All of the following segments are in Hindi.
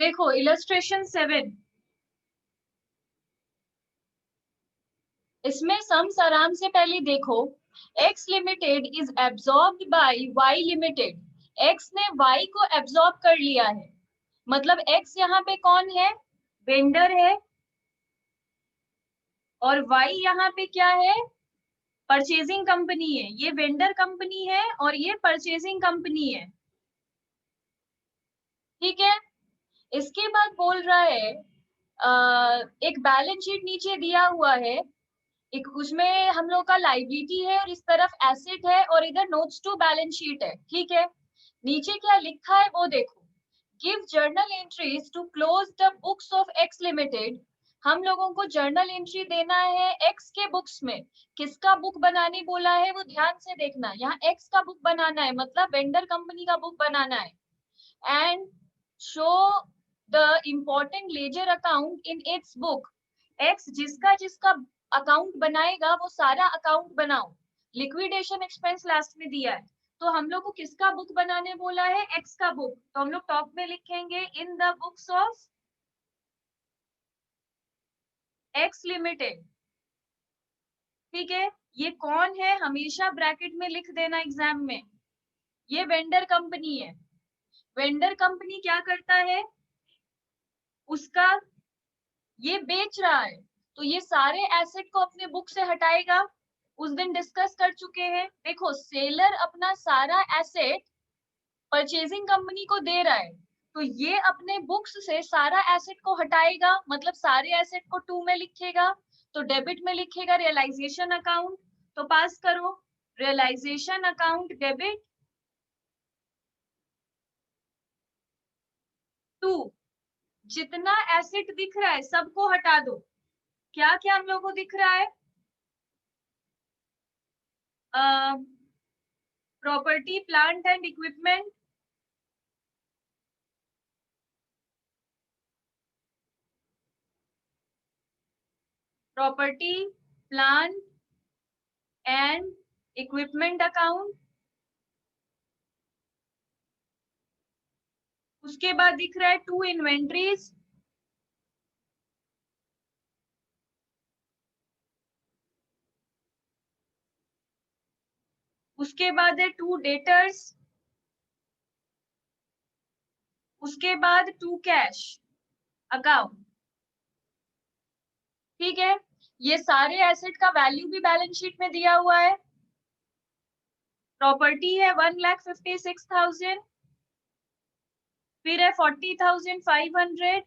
देखो इलस्ट्रेशन 7, इसमें सम्स आराम से पहले देखो। X limited is absorbed by Y limited. X ने वाई को एब्सॉर्ब कर लिया है, मतलब एक्स यहाँ पे कौन है? वेंडर है। और वाई यहाँ पे क्या है? परचेजिंग कंपनी है। ये वेंडर कंपनी है और ये परचेजिंग कंपनी है। ठीक है। इसके बाद बोल रहा है एक बैलेंस शीट नीचे दिया हुआ है। एक उसमें हम लोग का लाइबिलिटी है और इस तरफ एसेट है और इधर नोट्स टू बैलेंस शीट है। ठीक है। नीचे क्या लिखा है वो देखो। Give journal entries to close the books of X limited. हम लोगों को जर्नल एंट्री देना है एक्स के बुक्स में। किसका बुक बनाने बोला है वो ध्यान से देखना। यहाँ एक्स का बुक बनाना है, मतलब वेंडर कंपनी का बुक बनाना है। And show the important ledger account in its book. X जिसका जिसका अकाउंट बनाएगा वो सारा अकाउंट बनाओ। लिक्विडेशन एक्सपेंस लास्ट में दिया है, तो हम लोग को किसका बुक बनाने बोला है? एक्स का बुक। तो हम लोग टॉप में लिखेंगे इन the books of X limited. ठीक है। ये कौन है हमेशा ब्रैकेट में लिख देना एग्जाम में। ये वेंडर कंपनी है। वेंडर कंपनी क्या करता है? उसका ये बेच रहा है, तो ये सारे एसेट को अपने बुक से हटाएगा। उस दिन डिस्कस कर चुके हैं। देखो सेलर अपना सारा एसेट परचेजिंग कंपनी को दे रहा है, तो ये अपने बुक्स से सारा एसेट को हटाएगा, मतलब सारे एसेट को टू में लिखेगा। तो डेबिट में लिखेगा रियलाइजेशन अकाउंट। तो पास करो रियलाइजेशन अकाउंट डेबिट टू। जितना एसेट दिख रहा है सबको हटा दो। क्या क्या हम लोग को दिख रहा है? Property plant and equipment, property plant and equipment account. उसके बाद दिख रहा है टू इन्वेंट्रीज। उसके बाद है टू डेटर्स। उसके बाद टू कैश अकाउंट। ठीक है। ये सारे एसेट का वैल्यू भी बैलेंस शीट में दिया हुआ है। प्रॉपर्टी है 1,56,000, फिर है 40,500,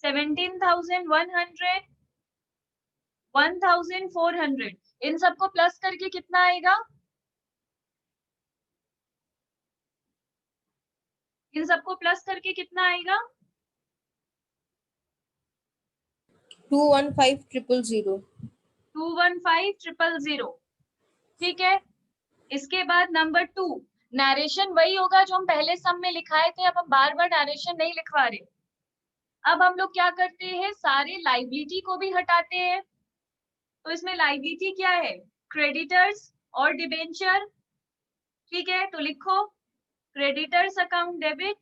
17,100, 1,400। इन सबको प्लस करके कितना आएगा? इन सबको प्लस करके कितना आएगा? 215,000। 215,000। ठीक है। इसके बाद नंबर 2, नरेशन वही होगा जो हम पहले सम में लिखाए थे। अब हम बार बार नरेशन नहीं लिखवा रहे। अब हम लोग क्या करते हैं, सारे लाइबिलिटी को भी हटाते हैं। तो इसमें लाइबिलिटी क्या है? क्रेडिटर्स और डिबेंचर। ठीक है, तो लिखो creditors account debit,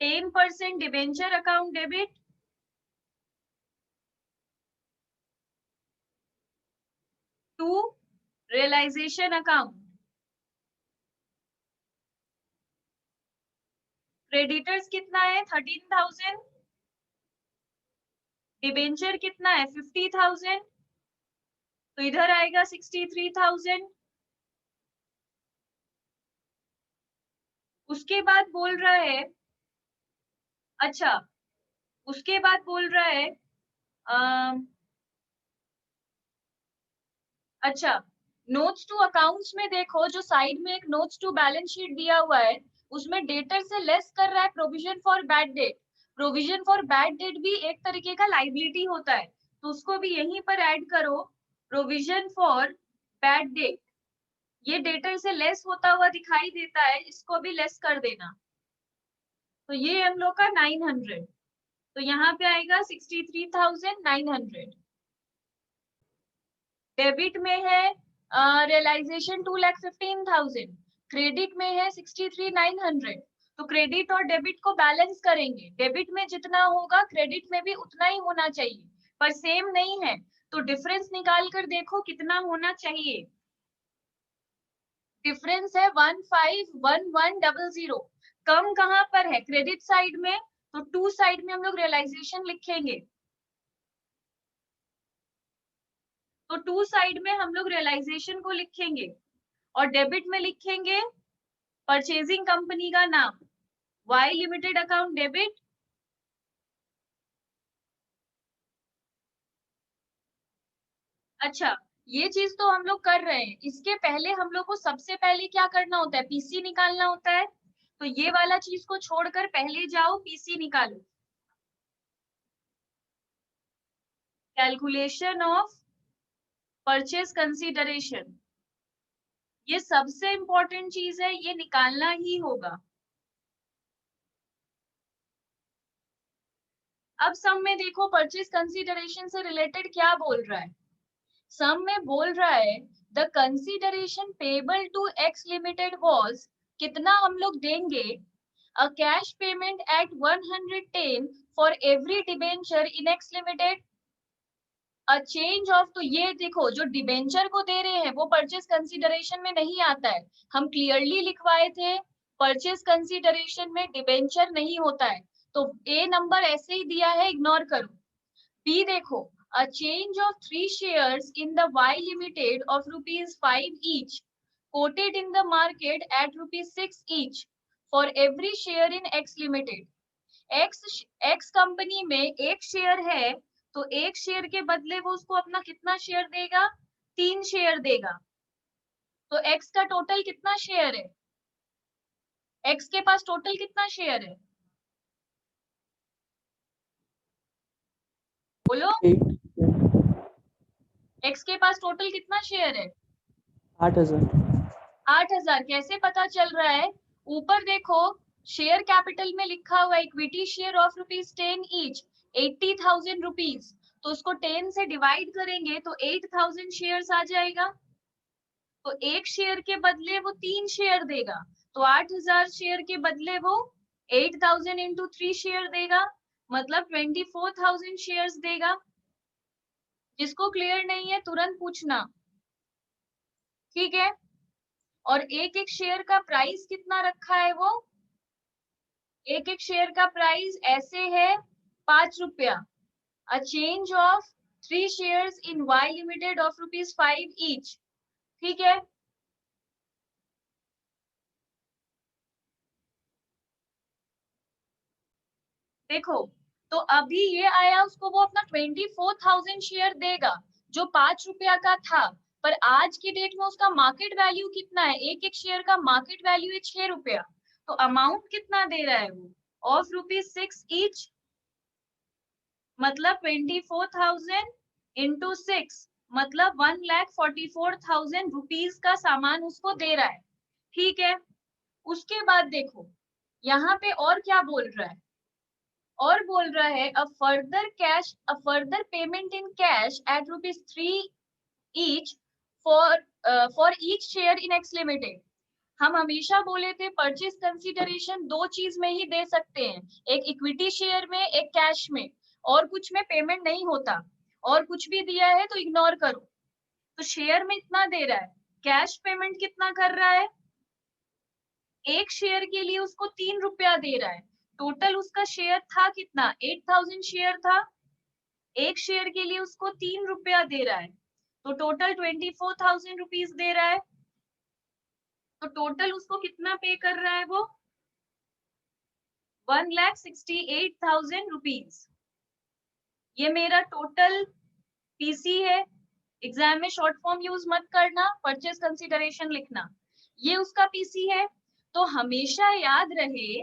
10% debenture account debit, 2 realisation account. Creditors कितना है? 13,000। डिबेंचर कितना है? 50,000। तो इधर आएगा 63,000। उसके बाद बोल रहा है, अच्छा उसके बाद बोल रहा है अच्छा नोट्स टू अकाउंट्स में देखो, जो साइड में एक नोट्स टू बैलेंस शीट दिया हुआ है, उसमें डेटर से लेस कर रहा है provision for bad debt. Provision for bad debt भी एक तरीके का लाइबिलिटी होता है, तो उसको भी यहीं पर ऐड करो। प्रोविजन फॉर बैड डेट, ये डेटर से लेस होता हुआ दिखाई देता है, इसको भी लेस कर देना। तो ये हम लोग का 900, तो यहाँ पे आएगा 63,900। डेबिट में है रियलाइजेशन 2,15,000, क्रेडिट में है 63,900। तो क्रेडिट और डेबिट को बैलेंस करेंगे, डेबिट में जितना होगा क्रेडिट में भी उतना ही होना चाहिए, पर सेम नहीं है, तो डिफरेंस निकाल कर देखो कितना होना चाहिए। डिफरेंस है 151100। कम कहाँ पर है? क्रेडिट साइड में, तो टू साइड में हम लोग रियलाइजेशन लिखेंगे, तो टू साइड में हम लोग रियलाइजेशन को लिखेंगे और डेबिट में लिखेंगे परचेजिंग कंपनी का नाम, वाई लिमिटेड अकाउंट डेबिट। अच्छा, ये चीज तो हम लोग कर रहे हैं, इसके पहले हम लोग को सबसे पहले क्या करना होता है? पीसी निकालना होता है। तो ये वाला चीज को छोड़कर पहले जाओ पीसी निकालो, कैलकुलेशन ऑफ परचेज कंसीडरेशन। ये सबसे इंपॉर्टेंट चीज है, ये निकालना ही होगा। अब सम में देखो परचेज कंसीडरेशन से रिलेटेड क्या बोल रहा है। सम में बोल रहा है the consideration payable to X limited was, कितना हम लोग देंगे? A cash payment at 110 for every debenture in X limited. A change of, तो ये देखो जो डिबेंचर को दे रहे हैं वो परचेज कंसीडरेशन में नहीं आता है, हम क्लियरली लिखवाए थे परचेज कंसीडरेशन में डिबेंचर नहीं होता है, तो ए नंबर ऐसे ही दिया है, इग्नोर करो। बी देखो, a change of 3 shares in the Y Limited of ₹5 each, quoted in the market at ₹6 each for every share in X Limited. X company में एक शेयर है, तो एक शेयर के बदले वो उसको अपना कितना शेयर देगा? 3 शेयर देगा। तो X का टोटल कितना शेयर है? X के पास टोटल कितना शेयर है? बोलो। 8। X के पास टोटल कितना शेयर है? 8,000। 8,000। कैसे पता चल रहा है? ऊपर देखो, शेयर कैपिटल में लिखा हुआ equity share of ₹10 each, 80,000 rupees, तो उसको 10 से डिवाइड करेंगे तो 8,000 शेयर्स आ जाएगा। तो एक शेयर के बदले वो 3 शेयर देगा, तो 8,000 शेयर के बदले वो 8,000 इंटू 3 शेयर देगा, मतलब 24,000 शेयर्स देगा। जिसको क्लियर नहीं है तुरंत पूछना, ठीक है? और एक एक शेयर का प्राइस कितना रखा है? वो एक एक शेयर का प्राइस ऐसे है 5 रुपया। A change of 3 shares in Y limited of ₹5 each, ठीक है? देखो, तो अभी ये आया, उसको वो अपना 24,000 शेयर देगा जो 5 रुपया का था, पर आज की डेट में उसका मार्केट वैल्यू कितना है? एक एक शेयर का मार्केट वैल्यू है 6 रुपया, तो अमाउंट कितना दे रहा है वो? ऑफ ₹6 ईच, मतलब 24,000 इंटू 6, मतलब 1,44,000 रुपीज का सामान उसको दे रहा है, ठीक है? उसके बाद देखो यहाँ पे और क्या बोल रहा है, और बोल रहा है a further payment in cash at ₹3 each for each share in X limited. हम हमेशा बोले थे परचेज कंसीडरेशन दो चीज में ही दे सकते हैं, एक इक्विटी शेयर में, एक कैश में, और कुछ में पेमेंट नहीं होता। और कुछ भी दिया है तो इग्नोर करो। तो शेयर में इतना दे रहा है, कैश पेमेंट कितना कर रहा है? एक शेयर के लिए उसको 3 रुपया दे रहा है। टोटल उसका शेयर था कितना? 8,000 शेयर था। एक शेयर के लिए उसको 3 रुपया दे रहा है, तो टोटल 24,000 रुपीज दे रहा है। तो टोटल उसको कितना पे कर रहा है वो? 1,68,000 रुपीज। ये मेरा टोटल पीसी है। एग्जाम में शॉर्ट फॉर्म यूज मत करना, परचेज कंसीडरेशन लिखना। ये उसका पीसी है। तो हमेशा याद रहे,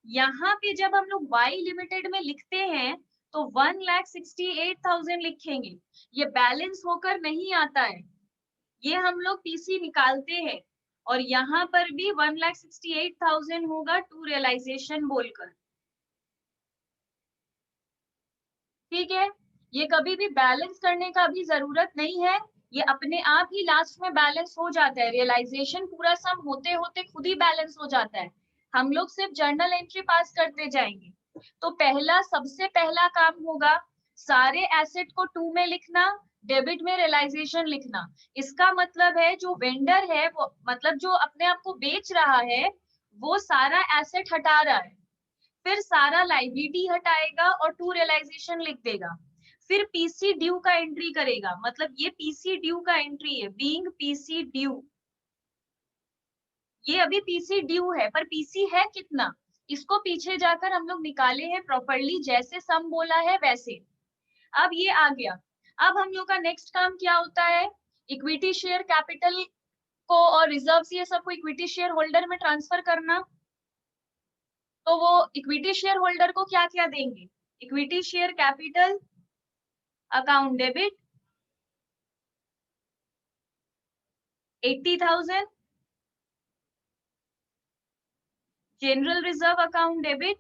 यहाँ पे जब हम लोग वाई लिमिटेड में लिखते हैं तो 1,68,000 लिखेंगे, ये बैलेंस होकर नहीं आता है, ये हम लोग पीसी निकालते हैं, और यहाँ पर भी 1,68,000 होगा टू रियलाइजेशन बोलकर, ठीक है? ये कभी भी बैलेंस करने का भी जरूरत नहीं है, ये अपने आप ही लास्ट में बैलेंस हो जाता है, रियलाइजेशन पूरा सम होते होते खुद ही बैलेंस हो जाता है, हम लोग सिर्फ जर्नल एंट्री पास करते जाएंगे। तो पहला, सबसे पहला काम होगा सारे एसेट को 2 में लिखना, डेबिट में रियलाइजेशन लिखना। इसका मतलब है जो वेंडर है वो, मतलब जो अपने आप को बेच रहा है, वो सारा एसेट हटा रहा है, फिर सारा लाइबिलिटी हटाएगा और 2 रियलाइजेशन लिख देगा। फिर पीसी ड्यू का एंट्री करेगा, मतलब ये पीसी ड्यू का एंट्री है, बीइंग पीसी ड्यू। ये अभी पीसी ड्यू है, पर पीसी है कितना, इसको पीछे जाकर हम लोग निकाले हैं प्रॉपर्ली, जैसे सम बोला है वैसे। अब ये आ गया। अब हम लोग का नेक्स्ट काम क्या होता है, इक्विटी शेयर कैपिटल को और रिजर्व्स ये सबको इक्विटी शेयर होल्डर में ट्रांसफर करना। तो वो इक्विटी शेयर होल्डर को क्या क्या देंगे, equity share capital account debit 80,000, general reserve account debit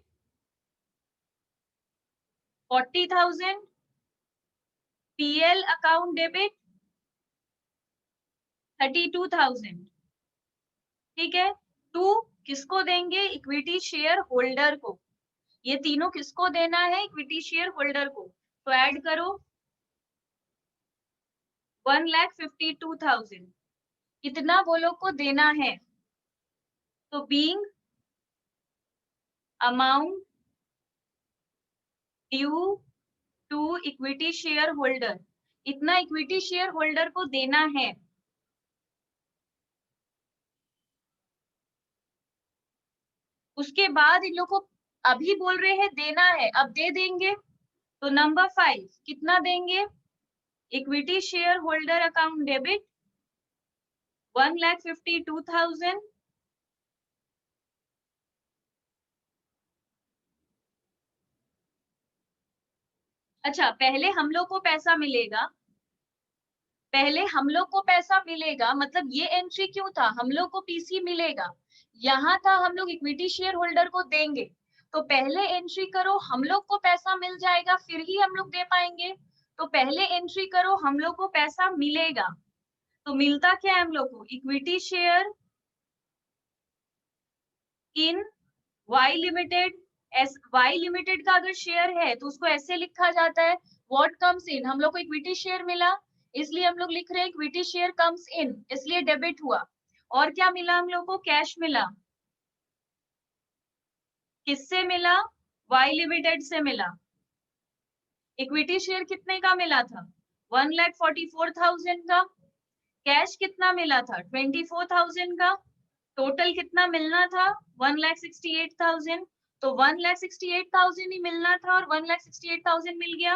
40,000, PL account debit 32,000। ठीक है, 2 किसको देंगे, इक्विटी शेयर होल्डर को। ये तीनों किसको देना है, इक्विटी शेयर होल्डर को। तो ऐड करो 1,52,000, कितना वो लोग को देना है। तो being amount due to equity share holder, इतना इक्विटी शेयर होल्डर को देना है। उसके बाद इन लोग को अभी बोल रहे हैं देना है, अब दे देंगे। तो नंबर 5 कितना देंगे, equity share holder account debit 1,52,000, अच्छा पहले हम लोग को पैसा मिलेगा, पहले हम लोग को पैसा मिलेगा, मतलब ये एंट्री क्यों था, हम लोग को पीसी मिलेगा, यहाँ था हम लोग इक्विटी शेयर होल्डर को देंगे। तो पहले एंट्री करो, हम लोग को पैसा मिल जाएगा, फिर ही हम लोग दे पाएंगे। तो पहले एंट्री करो, हम लोग को पैसा मिलेगा। तो मिलता क्या है हम लोग को, equity share in Y limited. Y limited का अगर शेयर है तो उसको ऐसे लिखा जाता है, व्हाट कम्स इन, हम लोग को इक्विटी शेयर मिला इसलिए हम लोग लिख रहे हैं इक्विटी शेयर कम्स इन, इसलिए डेबिट हुआ। और क्या मिला हम लोग को, कैश मिला। किससे मिला, वाई लिमिटेड से मिला। इक्विटी शेयर कितने का मिला था, 1,44,000 का। कैश कितना मिला था, 24,000 का। टोटल कितना मिलना था, 1,68,000। तो 1,68,000 ही मिलना था और 1,68,000 मिल गया।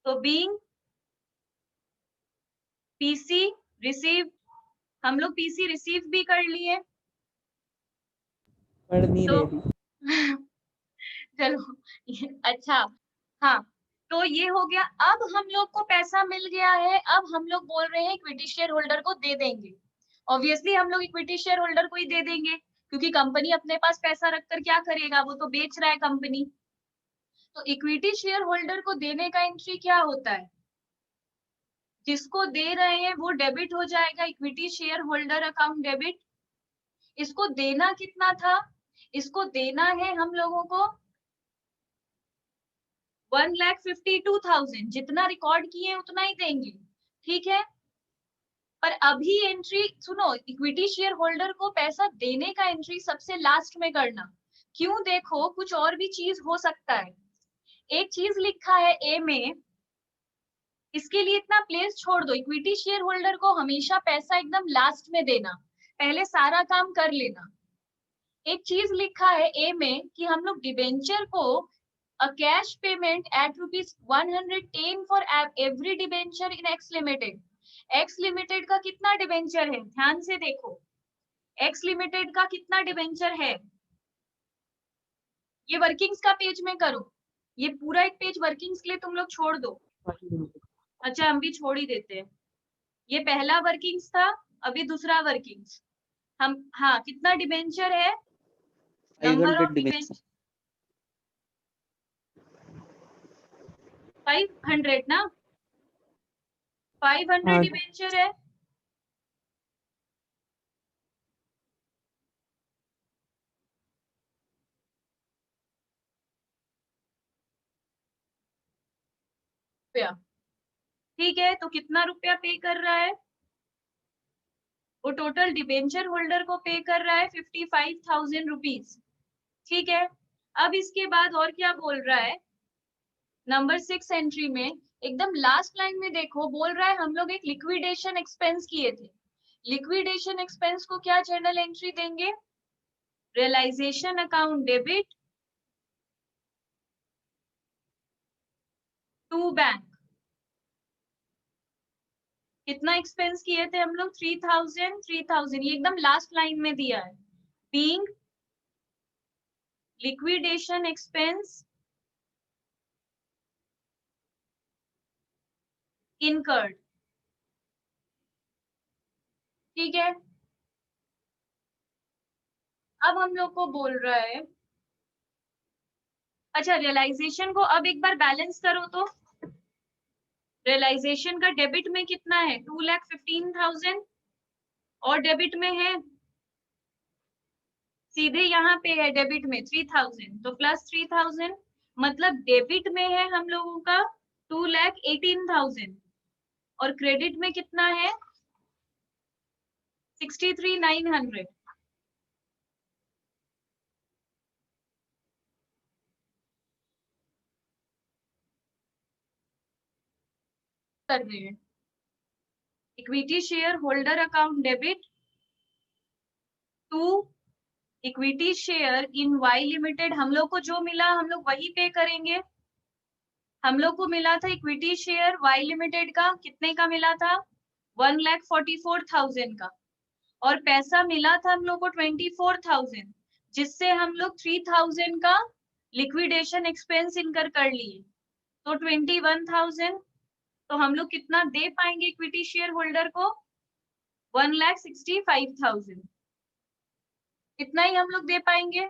तो बीइंग पीसी रिसीव, हम लोग पीसी रिसीव भी कर लिए। पढ़ नहीं तो रही। चलो अच्छा, हाँ तो ये हो गया। अब हम लोग को पैसा मिल गया है, अब हम लोग बोल रहे हैं इक्विटी शेयर होल्डर को दे देंगे। ऑब्वियसली हम लोग इक्विटी शेयर होल्डर को ही दे देंगे, क्योंकि कंपनी अपने पास पैसा रखकर क्या करेगा, वो तो बेच रहा है कंपनी। तो इक्विटी शेयर होल्डर को देने का एंट्री क्या होता है, जिसको दे रहे हैं वो डेबिट हो जाएगा, equity share holder account debit. इसको देना कितना था, इसको देना है हम लोगों को 1,52,000, जितना रिकॉर्ड किए उतना ही देंगे। ठीक है, पर अभी एंट्री सुनो, इक्विटी शेयर होल्डर को पैसा देने का एंट्री सबसे लास्ट में करना। क्यों, देखो कुछ और भी चीज हो सकता है। एक चीज लिखा है ए में, इसके लिए इतना प्लेस छोड़ दो, इक्विटी शेयर होल्डर को हमेशा पैसा एकदम लास्ट में देना, पहले सारा काम कर लेना। एक चीज लिखा है ए में कि हम लोग डिबेंचर को a cash payment at ₹110 for every debenture in X Limited। X Limited का कितना डिबेंचर है, ध्यान से देखो, X Limited का कितना डिबेंचर है। ये वर्किंग्स का पेज में करो, ये पूरा एक पेज वर्किंग्स के लिए तुम लोग छोड़ दो। अच्छा हम भी छोड़ ही देते हैं, ये पहला वर्किंग्स था, अभी दूसरा वर्किंग्स। हम हाँ कितना डिबेंचर है, नंबर ऑफ 500 डिबेंचर 500 ना, 500 डिबेंचर है, ठीक है, तो कितना रुपया पे कर रहा है? वो टोटल डिबेंचर होल्डर को पे कर रहा है 55,000 रुपीज, ठीक है। अब इसके बाद और क्या बोल रहा है, नंबर 6 एंट्री में एकदम लास्ट लाइन में देखो, बोल रहा है हम लोग एक लिक्विडेशन एक्सपेंस किए थे। लिक्विडेशन एक्सपेंस को क्या जर्नल एंट्री देंगे? Realisation account debit to bank. कितना एक्सपेंस किए थे हम लोग? 3,000 ये एकदम लास्ट लाइन में दिया है। बीइंग लिक्विडेशन एक्सपेंस इनकर्ड, ठीक है। अब हम लोग को बोल रहा है, अच्छा रियलाइजेशन को अब एक बार बैलेंस करो तो रियलाइजेशन का डेबिट में कितना है? 2,15,000 और डेबिट में है सीधे यहाँ पे है डेबिट में 3,000, तो प्लस 3,000, मतलब डेबिट में है हम लोगों का 2,18,000 और क्रेडिट में कितना है? 63,900। कर रहे हैं equity share holder account debit to equity share in Y limited. हम लोग को जो मिला हम लोग वही पे करेंगे। हम लोग को मिला था इक्विटी शेयर वाई लिमिटेड का, कितने का मिला था? 1,44,000 का, और पैसा मिला था हम लोग को 24,000, जिससे हम लोग 3,000 का लिक्विडेशन एक्सपेंस इनकर कर लिए, तो 21,000। तो हम लोग कितना दे पाएंगे इक्विटी शेयर होल्डर को? 1,65,000, इतना ही हम लोग दे पाएंगे,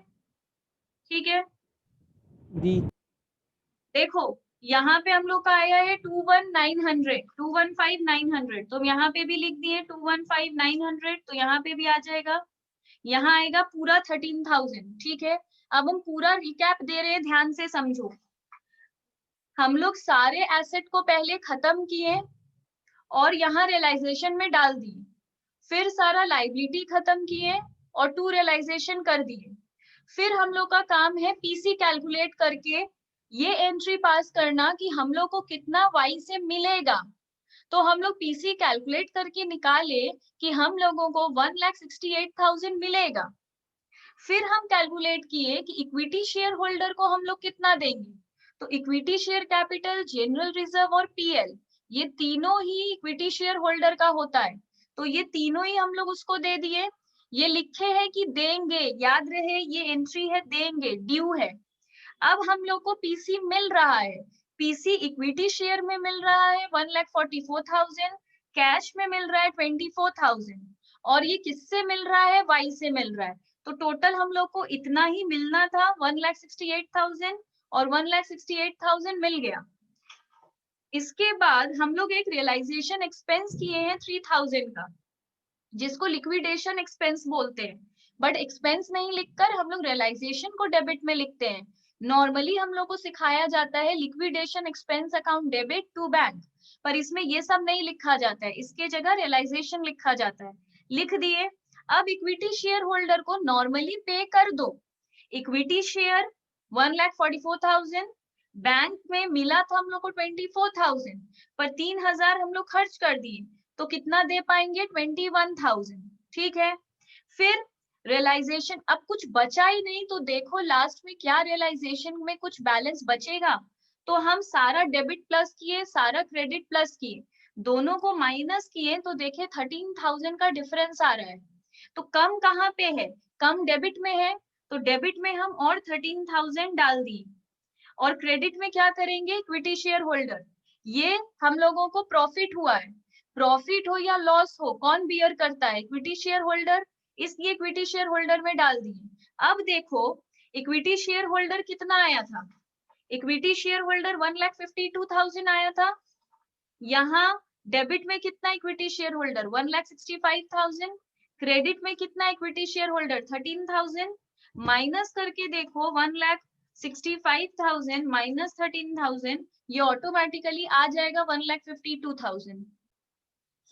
ठीक है जी। देखो यहाँ पे हम लोग का आया है 21,900, 215,900, तो यहाँ पे भी लिख दिए 215,900, तो यहाँ पे भी आ जाएगा, यहाँ आएगा पूरा 13,000, ठीक है। अब हम पूरा रिकैप दे रहे हैं, ध्यान से समझो। हम लोग सारे एसेट को पहले खत्म किए और यहाँ रियलाइजेशन में डाल दिए, फिर सारा लाइबिलिटी खत्म किए और टू रियलाइजेशन कर दिए। फिर हम लोग का काम है पीसी कैलकुलेट करके ये एंट्री पास करना कि हम लोग को कितना वाई से मिलेगा। तो हम लोग पीसी कैलकुलेट करके निकाले कि हम लोगों को 1,68,000 मिलेगा। फिर हम कैलकुलेट किए कि इक्विटी शेयर होल्डर को हम लोग कितना देंगे, तो equity share capital, general reserve और पीएल, ये तीनों ही इक्विटी शेयर होल्डर का होता है, तो ये तीनों ही हम लोग उसको दे दिए। ये लिखे है कि देंगे, याद रहे ये एंट्री है देंगे, ड्यू है। अब हम लोग को पीसी मिल रहा है, पीसी इक्विटी शेयर में मिल रहा है 1,44,000, कैश में मिल रहा है 24,000, और ये किससे मिल रहा है? वाई से मिल रहा है। तो टोटल हम लोग को इतना ही मिलना था 1,68,000, और 1,68,000 मिल गया। इसके बाद हम लोग एक रियलाइजेशन एक्सपेंस किए हैं 3,000 का, जिसको लिक्विडेशन एक्सपेंस बोलते हैं, बट एक्सपेंस नहीं लिखकर हम लोग रियलाइजेशन को डेबिट में लिखते हैं। नॉर्मली हम लोग को सिखाया जाता है liquidation expense account debit to bank, पर इसमें ये सब नहीं लिखा जाता है, इसके जगह रियलाइजेशन लिखा जाता है। लिख दिए। अब इक्विटी शेयर होल्डर को नॉर्मली पे कर दो। इक्विटी शेयर 1,44,000, बैंक में मिला था हम लोग को 24,000, पर 3,000 हम लोग खर्च कर दिए, तो कितना दे पाएंगे? 21,000, ठीक है। फिर रियलाइजेशन, अब कुछ बचा ही नहीं, तो देखो लास्ट में क्या रियलाइजेशन में कुछ बैलेंस बचेगा, तो हम सारा डेबिट प्लस किए, सारा क्रेडिट प्लस किए, दोनों को माइनस किए, तो देखे 13,000 का डिफरेंस आ रहा है। तो कम कहाँ पे है? कम डेबिट में है, तो डेबिट में हम और 13,000 डाल दिए, और क्रेडिट में क्या करेंगे? इक्विटी शेयर होल्डर, ये हम लोगों को प्रॉफिट हुआ है, प्रॉफिट हो या लॉस हो कौन बियर करता है? इक्विटी शेयर होल्डर, इसलिए इक्विटी शेयर होल्डर में डाल दिए। अब देखो इक्विटी शेयर होल्डर कितना आया था? इक्विटी शेयर होल्डर 1,52,000 आया था। यहाँ डेबिट में कितना इक्विटी शेयर होल्डर 1,65,000, क्रेडिट में कितना इक्विटी शेयर होल्डर 13,000, माइनस करके देखो 1,65,000 माइनस 13,000, ये ऑटोमेटिकली आ जाएगा 1,52,000।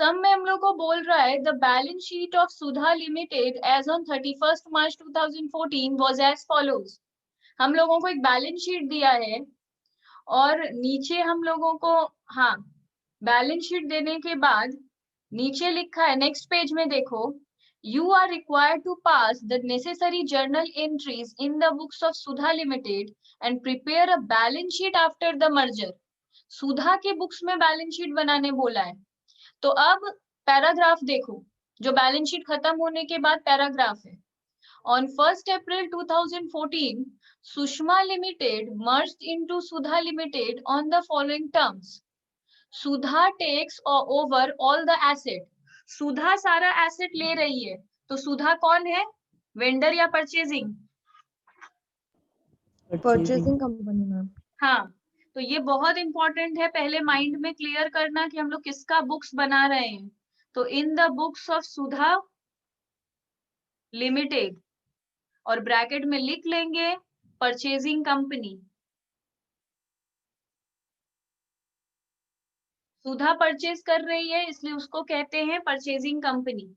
सम में हम लोग को बोल रहा है the balance sheet of Sudha limited as on 31 March 2014 was as follows. हम लोगों को एक बैलेंस शीट दिया है और नीचे हम लोगों को, हाँ, बैलेंस शीट देने के बाद नीचे लिखा है, नेक्स्ट पेज में देखो, you are required to pass the necessary journal entries in the books of Sudha limited and prepare a balance sheet after the merger. Sudha के बुक्स में बैलेंस शीट बनाने बोला है। तो अब पैराग्राफ देखो, जो बैलेंस शीट खत्म होने के बाद पैराग्राफ है। On 1st April 2014, Sushma Limited merged into Sudha Limited on the following terms. Sudha takes over all the asset. सुधा सारा एसेट ले रही है, तो सुधा कौन है, वेंडर या परचेजिंग? Purchasing company ma'am. हाँ, तो ये बहुत इंपॉर्टेंट है, पहले माइंड में क्लियर करना कि हम लोग किसका बुक्स बना रहे हैं। तो in the books of Sudha limited, और ब्रैकेट में लिख लेंगे परचेजिंग कंपनी। सुधा परचेज कर रही है इसलिए उसको कहते हैं परचेजिंग कंपनी।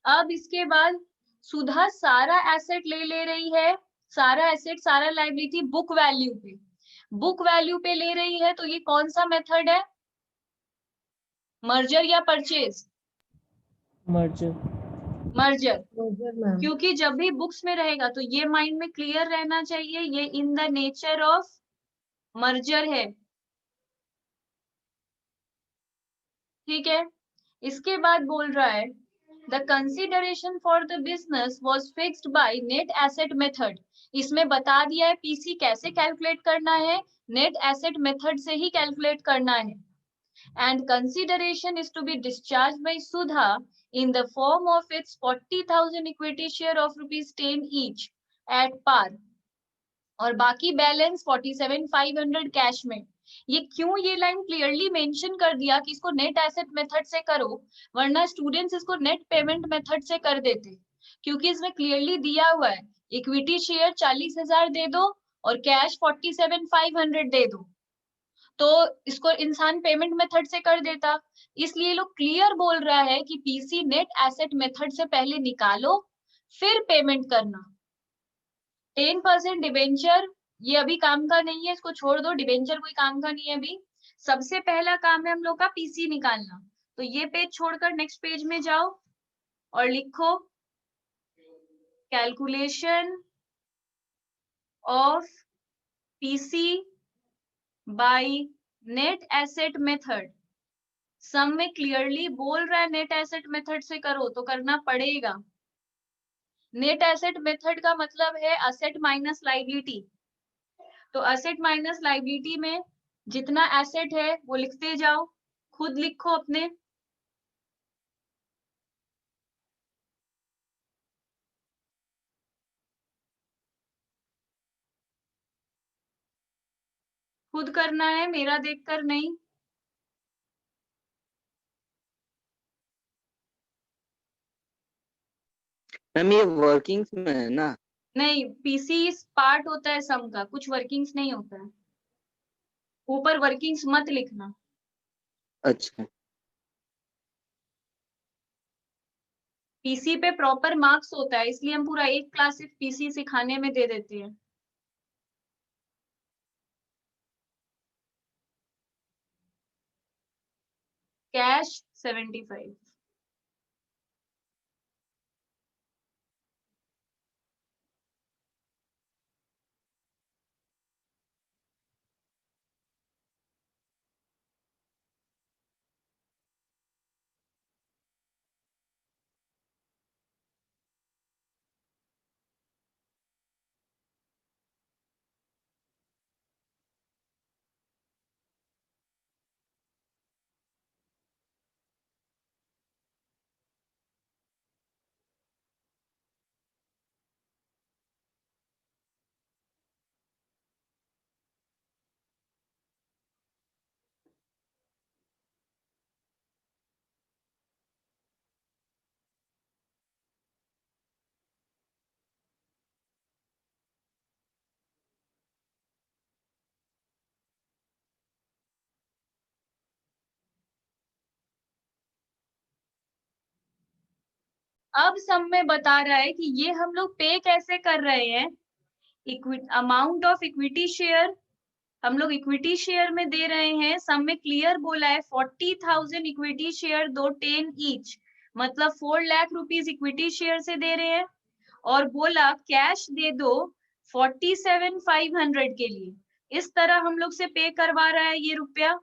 अब इसके बाद सुधा सारा एसेट ले रही है, सारा एसेट सारा लायबिलिटी बुक वैल्यू पे, बुक वैल्यू पे ले रही है, तो ये कौन सा मेथड है, मर्जर या परचेज? मर्जर। Merger, ma'am. क्योंकि जब भी बुक्स में रहेगा तो ये माइंड में क्लियर रहना चाहिए, ये in the nature of merger है। ठीक है, इसके बाद बोल रहा है the consideration for the business was fixed by net asset method. इसमें बता दिया है पीसी कैसे कैलकुलेट करना है, नेट एसेट मेथड से ही कैलकुलेट करना है। And consideration is to be discharge by Sudha in the form of its 40,000 equity share of ₹10 each at par, और बाकी बैलेंस 47,500 कैश में। ये क्यों ये लाइन क्लियरली मेंशन कर दिया कि इसको नेट एसेट मेथड से करो, वरना स्टूडेंट्स इसको नेट पेमेंट मेथड से कर देते, क्योंकि इसमें क्लियरली दिया हुआ है इक्विटी शेयर 40,000 दे दो और कैश 47,500 दे दो, तो इसको इंसान पेमेंट मेथड से कर देता। इसलिए लोग क्लियर बोल रहा है कि पीसी नेट एसेट मेथड से पहले निकालो फिर पेमेंट करना। 10% डिबेंचर ये अभी काम का नहीं है, इसको छोड़ दो, डिबेंचर कोई काम का नहीं है अभी। सबसे पहला काम है हम लोग का पीसी निकालना। तो ये पेज छोड़कर नेक्स्ट पेज में जाओ और लिखो calculation of PC by net asset method. Sum में क्लियरली बोल रहा है नेट एसेट मेथड से करो, तो करना पड़ेगा। नेट एसेट मेथड का मतलब है असेट माइनस लायबिलिटी। तो असेट माइनस लायबिलिटी में जितना एसेट है वो लिखते जाओ, खुद लिखो अपने। खुद करना है, मेरा देखकर नहीं। मैम ये वर्किंग्स में है ना? नहीं, पीसी पार्ट होता है सम का, कुछ वर्किंग्स नहीं होता है, ऊपर वर्किंग्स मत लिखना। अच्छा। पीसी पे प्रॉपर मार्क्स होता है, इसलिए हम पूरा एक क्लास सिर्फ पीसी सिखाने में दे देते हैं। कैश 75। अब सब में बता रहा है कि ये हम लोग पे कैसे कर रहे हैं। अमाउंट ऑफ इक्विटी शेयर हम लोग इक्विटी शेयर में दे रहे हैं। सम में क्लियर बोला है 40,000 इक्विटी शेयर दो 10 ईच, मतलब 4 लाख रुपीस इक्विटी शेयर से दे रहे हैं। और बोला कैश दे दो 47,500 के लिए। इस तरह हम लोग से पे करवा रहा है ये रुपया।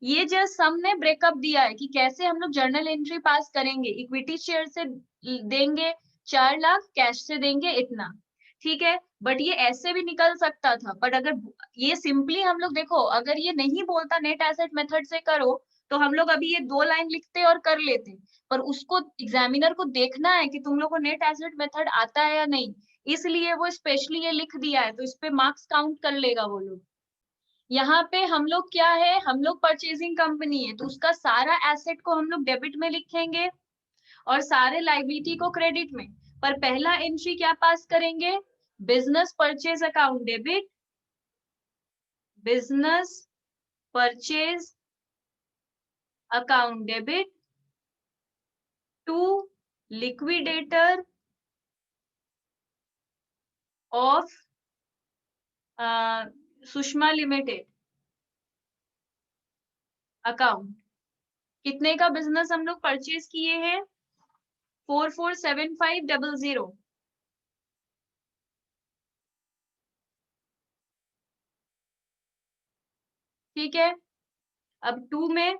ये जस्ट सम ने ब्रेकअप दिया है कि कैसे हम लोग जर्नल एंट्री पास करेंगे। इक्विटी शेयर से देंगे 4 लाख, कैश से देंगे इतना, ठीक है। बट ये ऐसे भी निकल सकता था। बट अगर ये सिंपली हम लोग देखो, अगर ये नहीं बोलता नेट एसेट मेथड से करो, तो हम लोग अभी ये 2 लाइन लिखते और कर लेते। पर उसको एग्जामिनर को देखना है कि तुम लोग को नेट एसेट मेथड आता है या नहीं, इसलिए वो स्पेशली ये लिख दिया है। तो इस पे मार्क्स काउंट कर लेगा वो लोग। यहाँ पे हम लोग क्या है, हम लोग परचेजिंग कंपनी है, तो उसका सारा एसेट को हम लोग डेबिट में लिखेंगे और सारे लाइबिलिटी को क्रेडिट में। पर पहला एंट्री क्या पास करेंगे, business purchase account debit, business purchase account debit to liquidator of Sushma limited account. कितने का बिजनेस हम लोग परचेज किए हैं, 447500। ठीक है। अब 2 में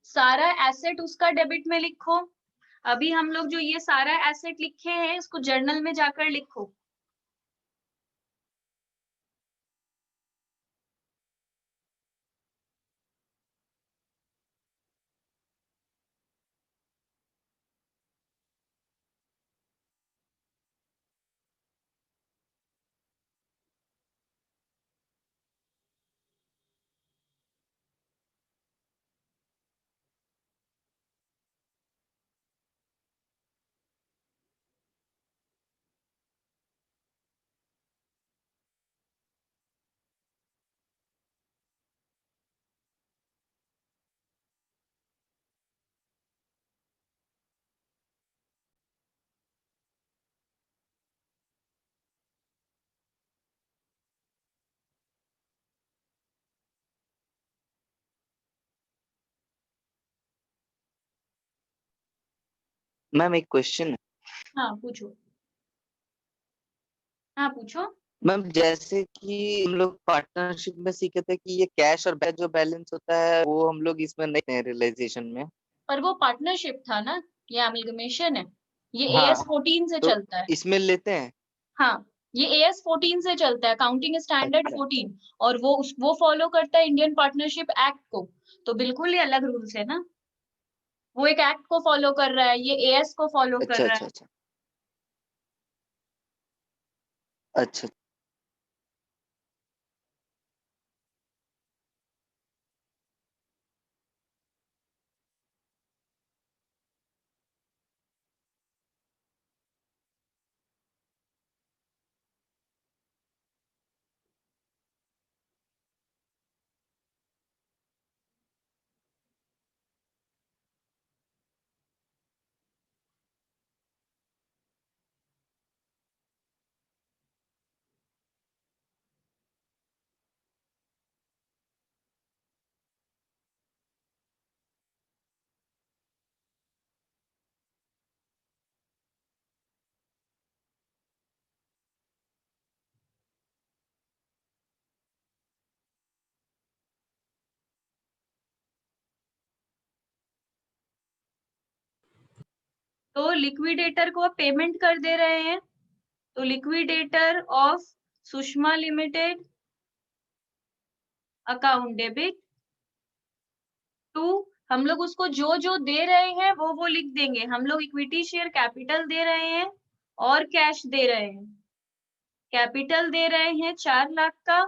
सारा एसेट उसका डेबिट में लिखो। अभी हम लोग जो ये सारा एसेट लिखे हैं इसको जर्नल में जाकर लिखो। मैम एक क्वेश्चन है। हाँ पूछो। हाँ पूछो। मैम जैसे कि हम लोग पार्टनरशिप में सीखे थे कि ये कैश और जो बैलेंस होता है वो हम लोग इसमें नहीं रियलाइजेशन में। पर वो पार्टनरशिप था ना, ये अमेलगमेशन है। ये हाँ, AS14 से तो चलता है। इसमें लेते हैं। हाँ, ये AS14 से चलता है, अकाउंटिंग स्टैंडर्ड अच्छा 14। और वो फॉलो करता है इंडियन पार्टनरशिप एक्ट को। तो बिल्कुल ये अलग रूल्स है ना। वो एक एक्ट को फॉलो कर रहा है, ये AS को फॉलो कर अच्छा रहा अच्छा है। अच्छा अच्छा। तो लिक्विडेटर को पेमेंट कर दे रहे हैं। तो liquidator of Sushma limited account debit to, हम लोग उसको जो जो दे रहे हैं वो लिख देंगे। हम लोग इक्विटी शेयर कैपिटल दे रहे हैं और कैश दे रहे हैं। कैपिटल दे रहे हैं 4 लाख का,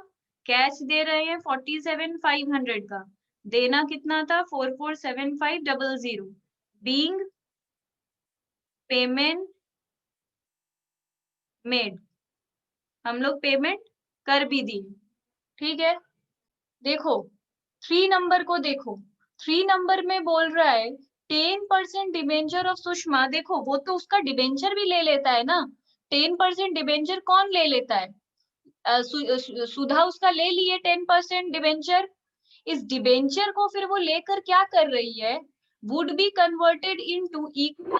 कैश दे रहे हैं 47,500 का। देना कितना था, 447500। बीइंग पेमेंट मेड, हम लोग पेमेंट कर भी दी। ठीक है। देखो 3 नंबर को देखो, 3 नंबर में बोल रहा है 10% डिबेंचर ऑफ सुषमा, देखो वो तो उसका डिबेंचर भी ले लेता है ना। 10% डिबेंचर कौन ले लेता है? सुधा उसका ले लिए 10% डिबेंचर। इस डिबेंचर को फिर वो लेकर क्या कर रही है? Would be converted into equal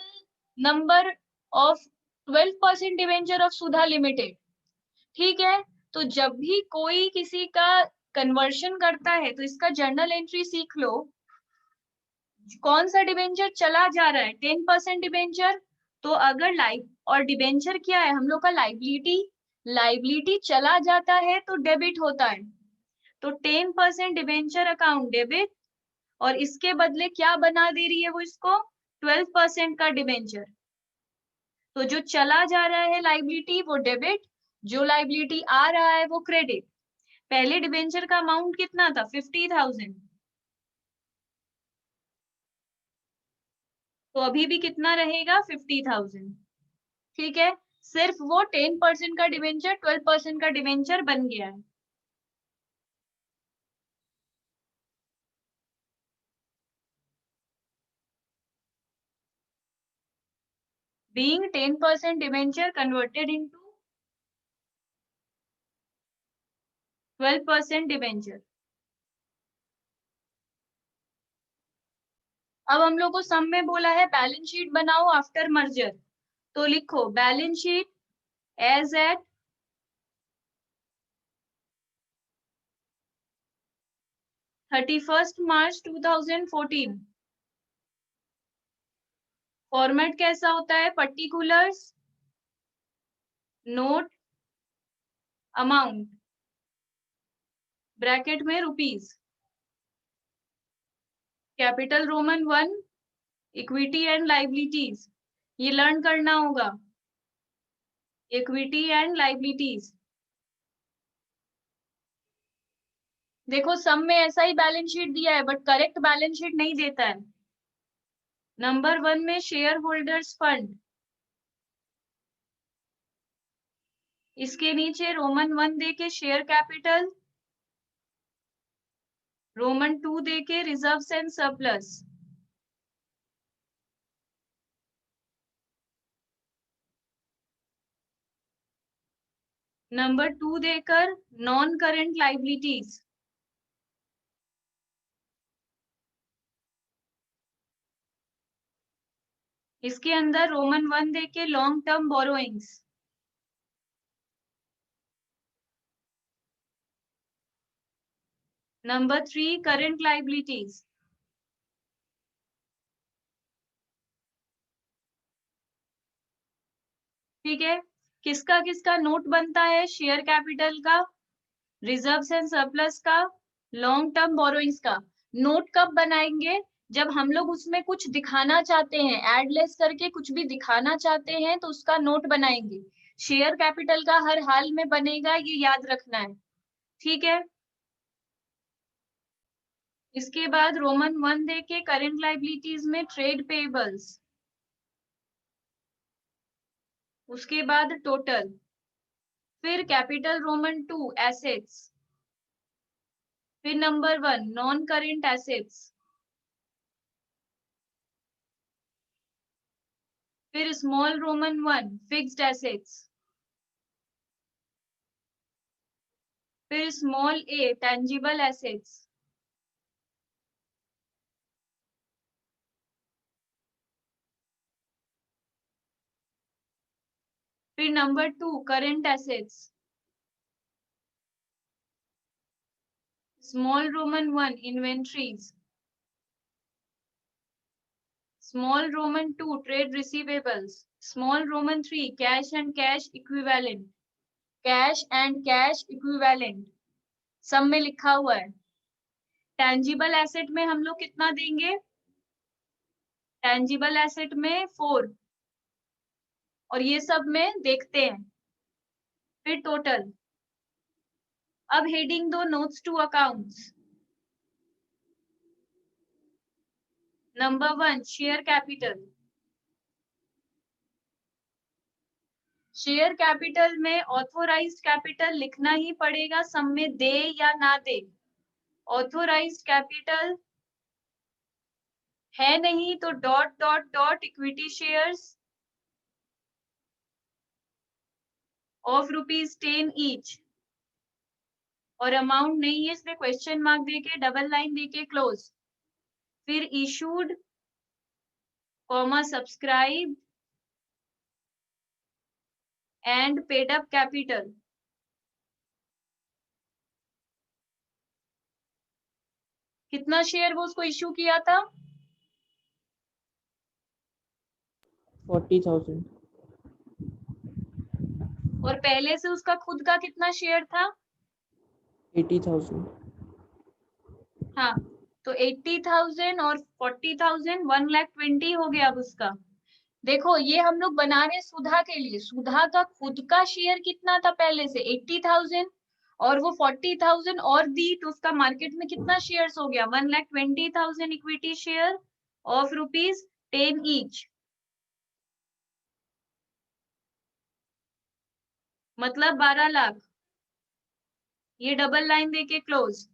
number of 12% debenture of Sudha limited. ठीक है, तो जब भी कोई किसी का कन्वर्शन करता है तो इसका जर्नल एंट्री सीख लो। कौन सा डिबेंचर चला जा रहा है? 10% डिबेंचर। तो अगर लाइव और डिबेंचर क्या है हम लोग का? लाइबिलिटी। लाइबिलिटी चला जाता है तो डेबिट होता है, तो 10% डिबेंचर अकाउंट डेबिट, और इसके बदले क्या बना दे रही है वो इसको? 12% का डिबेंचर। तो जो चला जा रहा है लाइबिलिटी वो डेबिट, जो लाइबिलिटी आ रहा है वो क्रेडिट। पहले डिबेंचर का अमाउंट कितना था? 50,000। तो अभी भी कितना रहेगा? 50,000। ठीक है, सिर्फ वो 10% का डिबेंचर 12% का डिबेंचर बन गया है। Being 10% debenture converted into 12% debenture. अब हम लोग को सम में बोला है बैलेंस शीट बनाओ आफ्टर मर्जर, तो लिखो balance sheet as eight 31 March 2014। Format कैसा होता है? पर्टिकुलर्स, नोट, अमाउंट, ब्रैकेट में rupees, capital Roman 1, equity and liabilities. ये लर्न करना होगा, इक्विटी एंड लाइबिलिटीज। देखो सम में ऐसा ही बैलेंस शीट दिया है बट करेक्ट बैलेंस शीट नहीं देता है। नंबर 1 में शेयर होल्डर्स फंड, इसके नीचे रोमन 1 दे के शेयर कैपिटल, रोमन 2 दे के रिजर्व्स एंड सरप्लस। नंबर 2 देकर नॉन करंट लाइबिलिटीज, इसके अंदर रोमन 1 दे के long term borrowings. Number 3 current liabilities. ठीक है, किसका किसका नोट बनता है? शेयर कैपिटल का, रिजर्व्स एंड सरप्लस का, लॉन्ग टर्म बोरोइंग्स का। नोट कब बनाएंगे? जब हम लोग उसमें कुछ दिखाना चाहते हैं, एड लेस करके कुछ भी दिखाना चाहते हैं तो उसका नोट बनाएंगे। शेयर कैपिटल का हर हाल में बनेगा, ये याद रखना है। ठीक है, इसके बाद रोमन 1 दे के करंट लाइबिलिटीज में ट्रेड पेबल्स, उसके बाद टोटल, फिर कैपिटल रोमन 2 एसेट्स, फिर नंबर 1 नॉन करेंट एसेट्स, फिर स्मॉल रोमन 1 फिक्स्ड एसेट्स, फिर स्मॉल ए टेंजिबल एसेट्स, फिर number 2 current assets, small Roman 1 inventories, small Roman 2 trade receivables, small Roman 3 cash and cash equivalent. Cash and cash equivalent सब में लिखा हुआ है। टेंजिबल एसेट में हम लोग कितना देंगे? टेंजिबल एसेट में 4, और ये सब में देखते हैं। फिर टोटल। अब हेडिंग दो notes to accounts. Number 1 share capital. Share capital में ऑथोराइज्ड कैपिटल लिखना ही पड़ेगा, सम में दे या ना दे। ऑथोराइज्ड कैपिटल है नहीं तो dot dot dot equity shares of ₹10 each, और अमाउंट नहीं है इसलिए क्वेश्चन मार्क देके डबल लाइन देके क्लोज। फिर issued comma subscribe and paid up capital. कितना शेयर वो उसको इशू किया था? 40,000 और पहले से उसका खुद का कितना शेयर था? 80,000 हाँ, तो 80,000 और 40,000 1,20,000 हो गया अब उसका। देखो ये हम लोग बना रहे सुधा के लिए। सुधा का खुद का शेयर कितना था पहले से? 80,000, और वो 40,000 और दी तो उसका मार्केट में कितना शेयर्स हो गया? 1,20,000 इक्विटी शेयर ऑफ ₹10 ईच, मतलब 12 लाख। ये डबल लाइन देके क्लोज।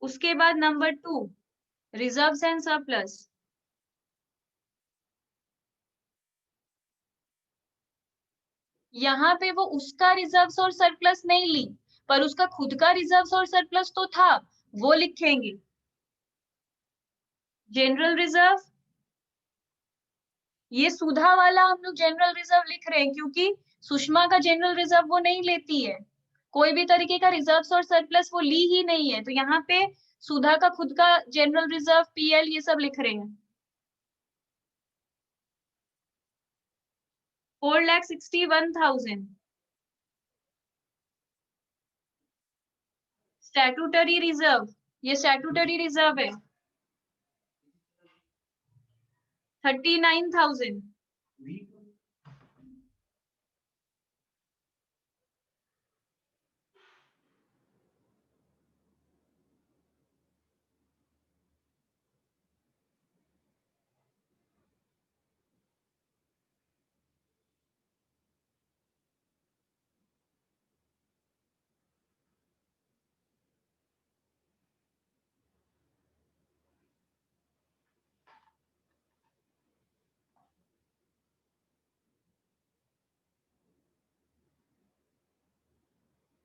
उसके बाद नंबर 2, रिजर्व्स एंड सरप्लस। यहाँ पे वो उसका रिजर्व्स और सरप्लस नहीं ली, पर उसका खुद का रिजर्व्स और सरप्लस तो था, वो लिखेंगे। जनरल रिजर्व, ये सुधा वाला हम लोग जनरल रिजर्व लिख रहे हैं क्योंकि सुषमा का जनरल रिजर्व वो नहीं लेती है, कोई भी तरीके का रिजर्व्स और सरप्लस वो ली ही नहीं है। तो यहाँ पे सुधा का खुद का जनरल रिजर्व, पीएल, ये सब लिख रहे हैं। 4,61,000 स्टैट्यूटरी रिजर्व, ये स्टैट्यूटरी रिजर्व है 39,000।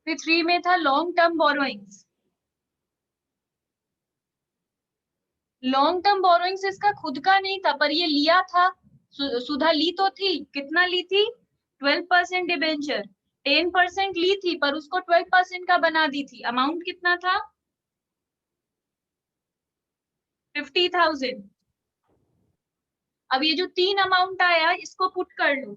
फिर 3 में था long term borrowings. Long term borrowings इसका खुद का नहीं था, पर ये लिया था। सुधा ली तो थी, कितना ली थी? 12% डिबेंचर। 10% ली थी पर उसको 12% का बना दी थी। अमाउंट कितना था? 50,000। अब ये जो 3 अमाउंट आया इसको पुट कर लो।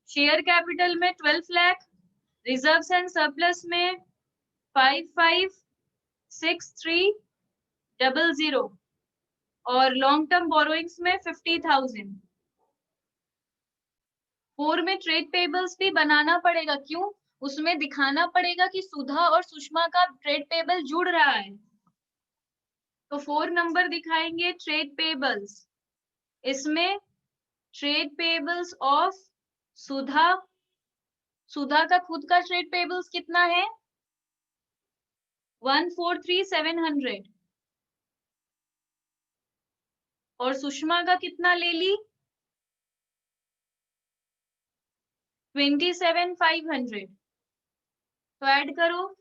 शेयर कैपिटल में 12 लाख, रिजर्व्स एंड सरप्लस में 556300, और लॉन्ग टर्म बोरोइंग्स में 50,000। 4 में ट्रेड पेबल्स भी बनाना पड़ेगा। क्यों? उसमें दिखाना पड़ेगा कि सुधा और सुषमा का ट्रेड पेबल जुड़ रहा है। तो 4 नंबर दिखाएंगे ट्रेड पेबल्स। इसमें ट्रेड पेबल्स ऑफ सुधा, सुधा का खुद का ट्रेड पेबल्स कितना है? 143,700, और सुषमा का कितना ले ली? 27,500। तो ऐड करो